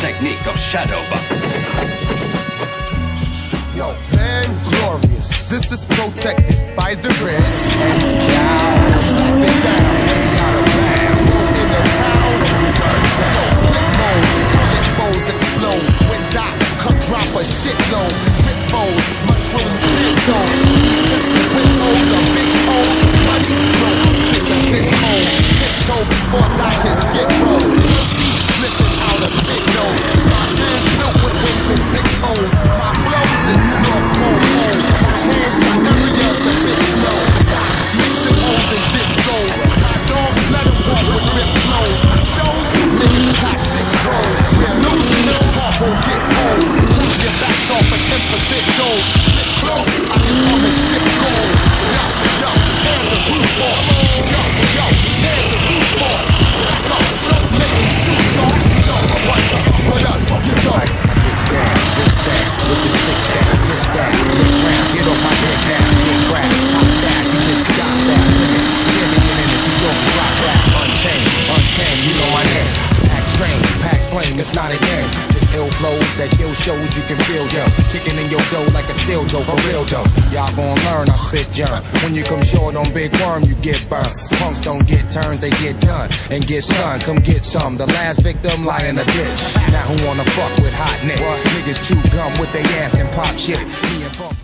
technique of shadow boxing. Yo, man, glorious. This is protected by the wrist. And now, slap it down. Way out of bounds. In the towels, we gun down. Flip modes, toilet bowls explode. When Doc come drop a shitload. Flip bowls, mushrooms, dildos. Mr. Windows, a bitch hoes. Money, no, stick a sick hole. Tiptoe before Doc can skip roll. Slipping out of pit nose. My hands built with wings and 6 holes. My blows is North Pole holes. My hands got areas the bitch know. Mixing holes and discos. My dogs let them walk with rip clothes. Shows, niggas pack 6 rows. Losing this part won't get holes. Keep your backs off for 10% goals. Get close, I can promise shit gold. Yo, yo, tear the roof off. Yo, yo, tear the roof off. Yo, don't make me shoot y'all. Yo, what's up with us? You know. It's down, it's down. With the six down, this down. Look round, get on my head now. Get cracked, hop down, you get scotch out. Standing in it, you don't drop that. Unchained, untamed, you know my name. Act strange, pack flame, it's not a game. Just ill flows that kill shows you can feel, yo. Kicking in your dough like a steel toe, for real though. Y'all gon' learn, I spit jump. When you come short on big worm, you get burnt. Punks don't get turns, they get done. And get sun, come get some. The last victim lie in a ditch. Now who wanna fuck with hot neck? Niggas chew gum with they ass and pop shit. Me and Bump